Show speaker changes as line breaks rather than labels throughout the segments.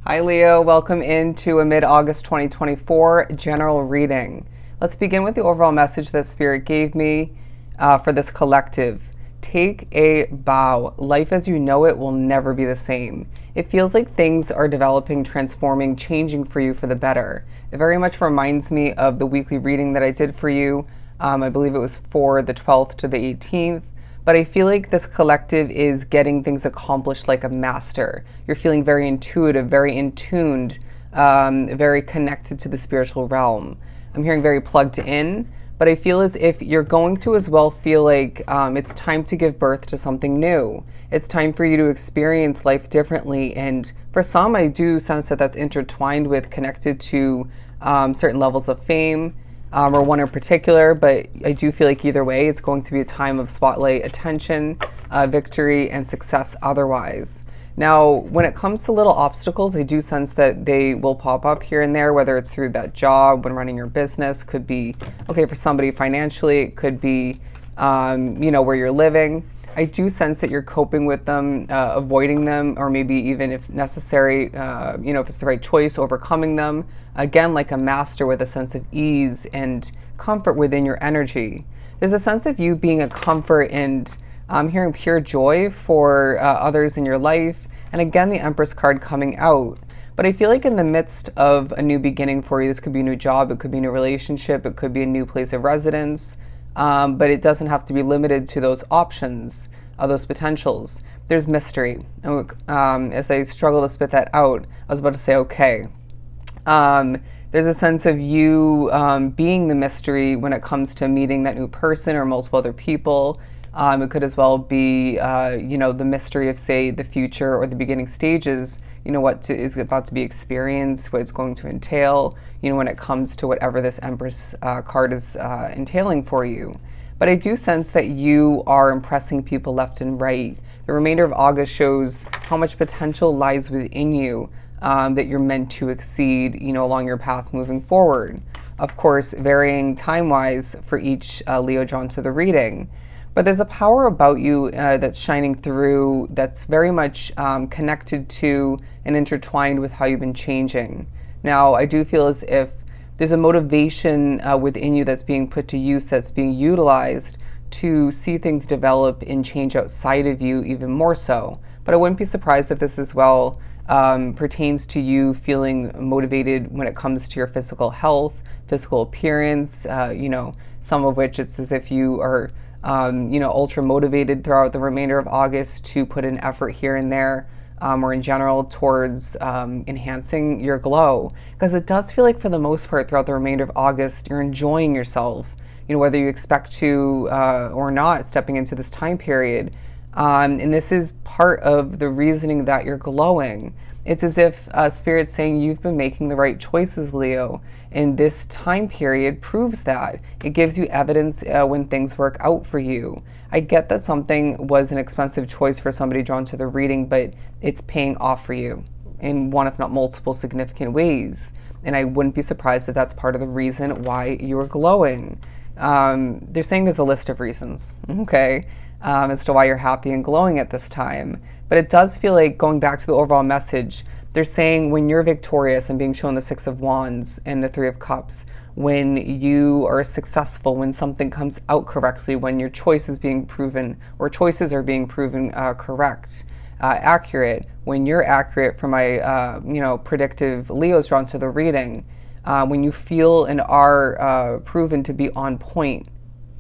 Hi Leo, welcome into a mid-August 2024 general reading. Let's begin with the overall message that Spirit gave me for this collective. Take a bow. Life as you know it will never be the same. It feels like things are developing, transforming, changing for you for the better. It very much reminds me of the weekly reading that I did for you. I believe it was for the 12th to the 18th. But I feel like this collective is getting things accomplished like a master. You're feeling very intuitive, very in tuned, very connected to the spiritual realm. I'm hearing very plugged in, but I feel as if you're going to as well feel like it's time to give birth to something new. It's time for you to experience life differently. And for some, I do sense that that's intertwined with, connected to certain levels of fame, or one in particular, but I do feel like either way, it's going to be a time of spotlight attention, victory, and success otherwise. Now, when it comes to little obstacles, I do sense that they will pop up here and there, whether it's through that job, when running your business, could be, okay, for somebody financially, it could be, where you're living. I do sense that you're coping with them, avoiding them, or maybe even if necessary, if it's the right choice, overcoming them. Again, like a master with a sense of ease and comfort within your energy. There's a sense of you being a comfort and hearing pure joy for others in your life. And again, the Empress card coming out. But I feel like in the midst of a new beginning for you, this could be a new job, it could be a new relationship, it could be a new place of residence. But it doesn't have to be limited to those options, those potentials. There's mystery. As I struggle to spit that out, I was about to say, okay. There's a sense of you being the mystery when it comes to meeting that new person or multiple other people. It could as well be, the mystery of, say, the future or the beginning stages, is about to be experienced, what it's going to entail, when it comes to whatever this Empress card is entailing for you. But I do sense that you are impressing people left and right. The remainder of August shows how much potential lies within you, that you're meant to exceed, along your path moving forward. Of course, varying time-wise for each Leo drawn to the reading. But there's a power about you that's shining through that's very much connected to and intertwined with how you've been changing. Now, I do feel as if there's a motivation within you that's being put to use, that's being utilized to see things develop and change outside of you even more so. But I wouldn't be surprised if this as well pertains to you feeling motivated when it comes to your physical health, physical appearance, some of which it's as if you are ultra motivated throughout the remainder of August to put an effort here and there, or in general towards enhancing your glow. Because it does feel like for the most part throughout the remainder of August, you're enjoying yourself, whether you expect to or not stepping into this time period. And this is part of the reasoning that you're glowing. It's as if Spirit's saying you've been making the right choices, Leo. And this time period proves that. It gives you evidence when things work out for you. I get that something was an expensive choice for somebody drawn to the reading, but it's paying off for you in one, if not multiple, significant ways. And I wouldn't be surprised if that's part of the reason why you are glowing. They're saying there's a list of reasons, okay, as to why you're happy and glowing at this time. But it does feel like, going back to the overall message, they're saying when you're victorious and being shown the Six of Wands and the Three of Cups, when you are successful, when something comes out correctly, when your choice is being proven, or choices are being proven correct, accurate, when you're accurate for my, predictive Leos drawn to the reading, when you feel and are proven to be on point,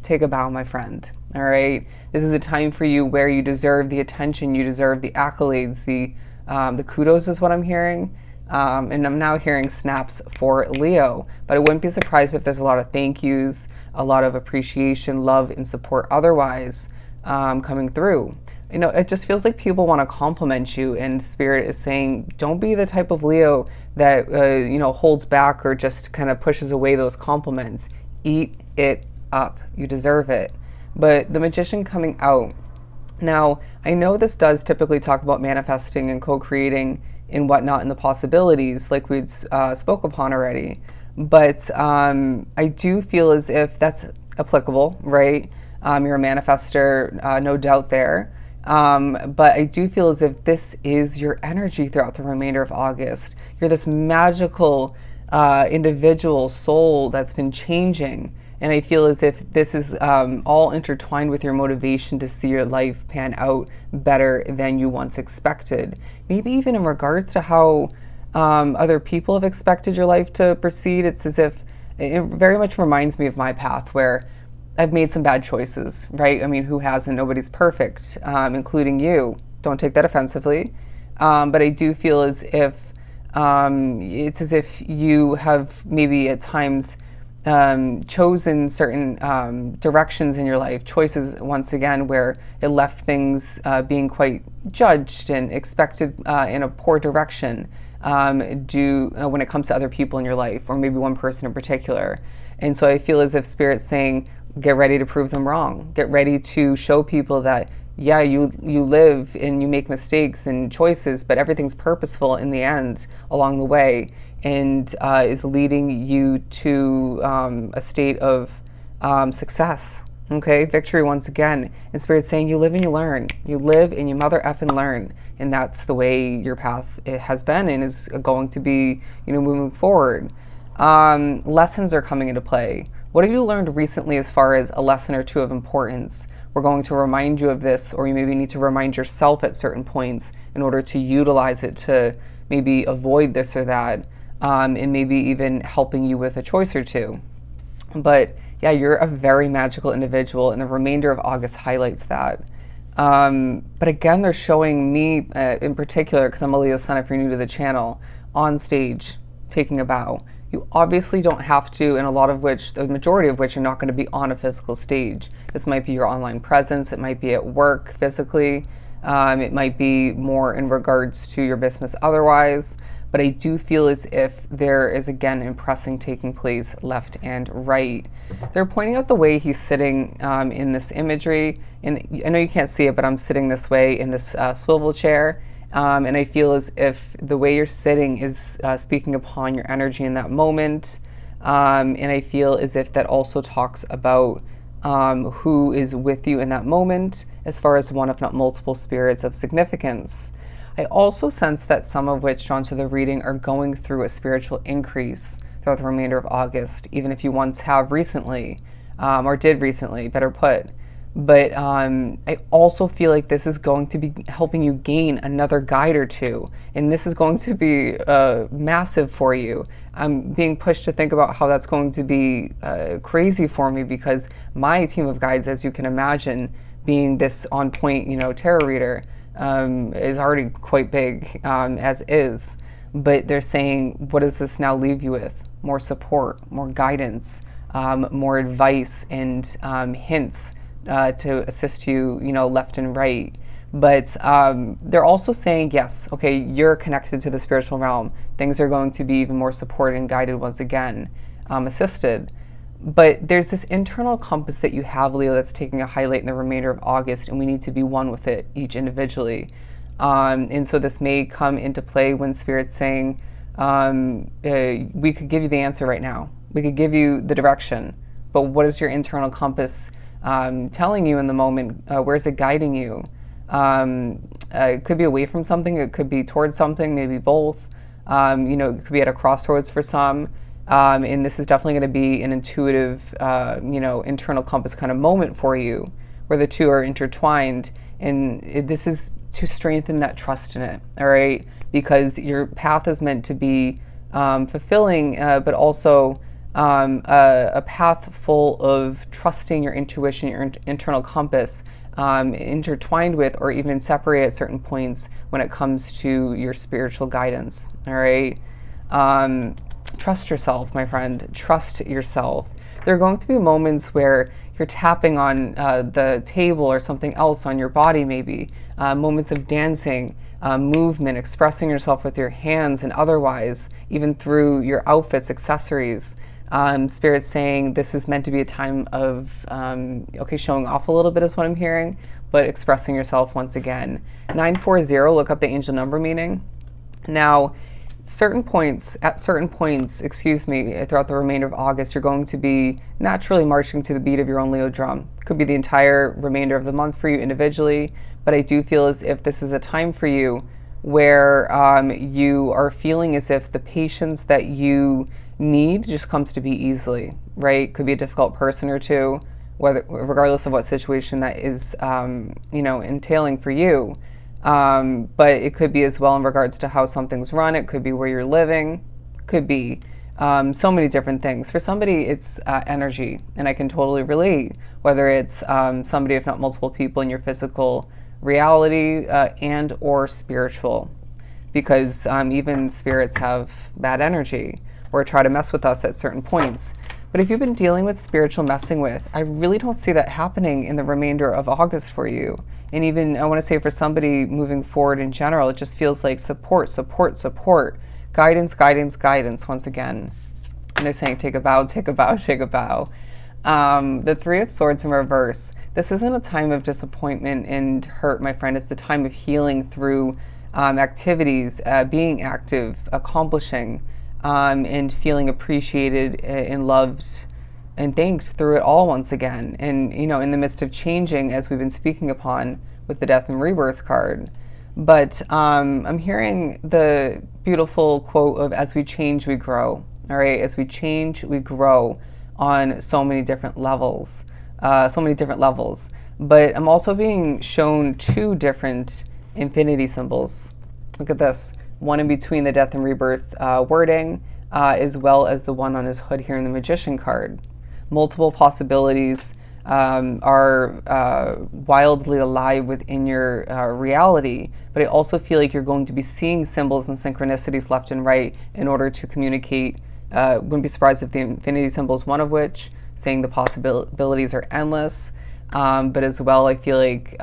take a bow, my friend. All right. This is a time for you where you deserve the attention, you deserve the accolades, the kudos is what I'm hearing. And I'm now hearing snaps for Leo. But I wouldn't be surprised if there's a lot of thank yous, a lot of appreciation, love, and support otherwise coming through. It just feels like people want to compliment you, and Spirit is saying, don't be the type of Leo that, holds back or just kind of pushes away those compliments. Eat it up. You deserve it. But the Magician coming out. Now, I know this does typically talk about manifesting and co-creating and whatnot in the possibilities, like we'd spoke upon already. But I do feel as if that's applicable, right? You're a manifester, no doubt there. But I do feel as if this is your energy throughout the remainder of August. You're this magical individual soul that's been changing. And I feel as if this is all intertwined with your motivation to see your life pan out better than you once expected. Maybe even in regards to how other people have expected your life to proceed. It's as if it very much reminds me of my path where I've made some bad choices, right? I mean, who hasn't? Nobody's perfect, including you. Don't take that offensively. But I do feel as if it's as if you have maybe at times chosen certain directions in your life, choices once again, where it left things being quite judged and expected in a poor direction when it comes to other people in your life, or maybe one person in particular. And so I feel as if Spirit's saying, get ready to prove them wrong. Get ready to show people that, yeah, you live and you make mistakes and choices, but everything's purposeful in the end along the way, and is leading you to a state of success. Okay, victory once again. And Spirit's saying you live and you learn. You live and you mother effing learn. And that's the way your path it has been and is going to be, moving forward. Lessons are coming into play. What have you learned recently as far as a lesson or two of importance? We're going to remind you of this, or you maybe need to remind yourself at certain points in order to utilize it to maybe avoid this or that, and maybe even helping you with a choice or two. But yeah, you're a very magical individual, and the remainder of August highlights that. But again, they're showing me in particular, because I'm a Leo Sun if you're new to the channel, on stage, taking a bow. You obviously don't have to, and the majority of which are not going to be on a physical stage. This might be your online presence, it might be at work physically, it might be more in regards to your business otherwise, but I do feel as if there is again impressing taking place left and right. They're pointing out the way he's sitting in this imagery, and I know you can't see it, but I'm sitting this way in this swivel chair. And I feel as if the way you're sitting is speaking upon your energy in that moment. And I feel as if that also talks about who is with you in that moment, as far as one, if not multiple spirits of significance. I also sense that some of which drawn to the reading are going through a spiritual increase throughout the remainder of August, even if you once have recently, or did recently, better put. But I also feel like this is going to be helping you gain another guide or two. And this is going to be massive for you. I'm being pushed to think about how that's going to be crazy for me, because my team of guides, as you can imagine, being this on point, tarot reader, is already quite big as is. But they're saying, what does this now leave you with? More support, more guidance, more advice and hints to assist you, left and right. But they're also saying, yes, okay, you're connected to the spiritual realm. Things are going to be even more supported and guided once again, assisted. But there's this internal compass that you have, Leo, that's taking a highlight in the remainder of August, and we need to be one with it, each individually. And so this may come into play when Spirit's saying, we could give you the answer right now. We could give you the direction. But what is your internal compass telling you in the moment? Where's it guiding you? It could be away from something, it could be towards something, maybe both. It could be at a crossroads for some. And this is definitely going to be an intuitive, internal compass kind of moment for you, where the two are intertwined. And this is to strengthen that trust in it, all right? Because your path is meant to be fulfilling, but also a path full of trusting your intuition, your internal compass, intertwined with or even separated at certain points when it comes to your spiritual guidance, all right? Trust yourself, my friend. Trust yourself. There are going to be moments where you're tapping on the table or something else on your body, maybe. Moments of dancing, movement, expressing yourself with your hands and otherwise, even through your outfits, accessories. Spirit's saying this is meant to be a time of, showing off a little bit is what I'm hearing, but expressing yourself once again. 940, look up the angel number meaning. Now, at certain points, throughout the remainder of August, you're going to be naturally marching to the beat of your own Leo drum. Could be the entire remainder of the month for you individually, but I do feel as if this is a time for you where you are feeling as if the patience that you need just comes to be easily, right? Could be a difficult person or two, whether regardless of what situation that is, entailing for you. But it could be as well in regards to how something's run. It could be where you're living. Could be so many different things. For somebody, it's energy, and I can totally relate. Whether it's somebody, if not multiple people, in your physical reality and or spiritual, because even spirits have bad energy or try to mess with us at certain points. But if you've been dealing with spiritual messing with, I really don't see that happening in the remainder of August for you. And even, I want to say, for somebody moving forward in general, it just feels like support, support, support, guidance, guidance, guidance, once again. And they're saying, take a bow, take a bow, take a bow. The Three of Swords in reverse. This isn't a time of disappointment and hurt, my friend. It's a time of healing through activities, being active, accomplishing, and feeling appreciated and loved and thanks through it all once again. And, in the midst of changing, as we've been speaking upon with the Death and Rebirth card. But I'm hearing the beautiful quote of, as we change, we grow. All right, as we change, we grow on so many different levels. But I'm also being shown two different infinity symbols. Look at this. One in between the Death and Rebirth wording, as well as the one on his hood here in the Magician card. Multiple possibilities are wildly alive within your reality, but I also feel like you're going to be seeing symbols and synchronicities left and right in order to communicate. Wouldn't be surprised if the infinity symbol is one of which, saying the possibilities are endless. But as well, I feel like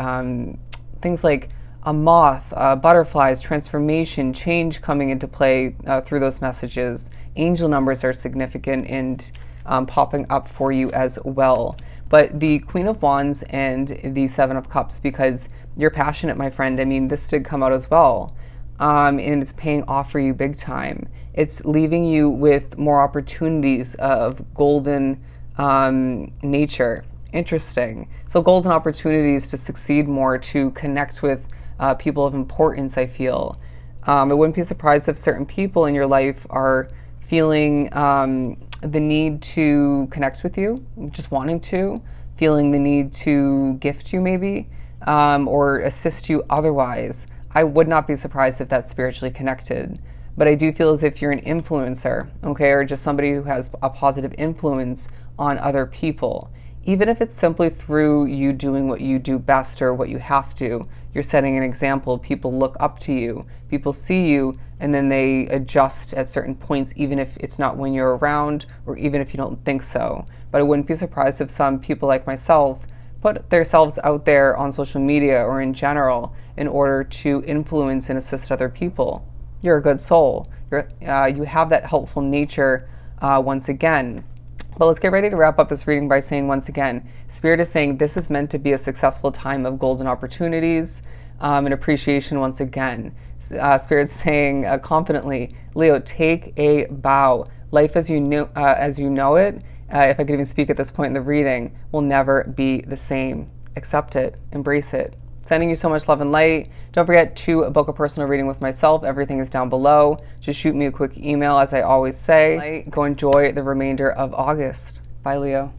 things like a moth, butterflies, transformation, change coming into play through those messages. Angel numbers are significant and popping up for you as well. But the Queen of Wands and the Seven of Cups, because you're passionate, my friend. I mean, this did come out as well. And it's paying off for you big time. It's leaving you with more opportunities of golden nature. Interesting. So golden opportunities to succeed more, to connect with people of importance, I feel. I wouldn't be surprised if certain people in your life are feeling the need to connect with you, just wanting to, feeling the need to gift you maybe, or assist you otherwise. I would not be surprised if that's spiritually connected. But I do feel as if you're an influencer, okay, or just somebody who has a positive influence on other people. Even if it's simply through you doing what you do best or what you have to, you're setting an example. People look up to you, people see you, and then they adjust at certain points, even if it's not when you're around or even if you don't think so. But I wouldn't be surprised if some people like myself put themselves out there on social media or in general in order to influence and assist other people. You're a good soul. You have that helpful nature once again. But let's get ready to wrap up this reading by saying once again, Spirit is saying this is meant to be a successful time of golden opportunities and appreciation once again. Spirit's saying confidently, Leo, take a bow. Life as you know it, if I could even speak at this point in the reading, will never be the same. Accept it. Embrace it. Sending you so much love and light. Don't forget to book a personal reading with myself. Everything is down below. Just shoot me a quick email, as I always say. Go enjoy the remainder of August. Bye, Leo.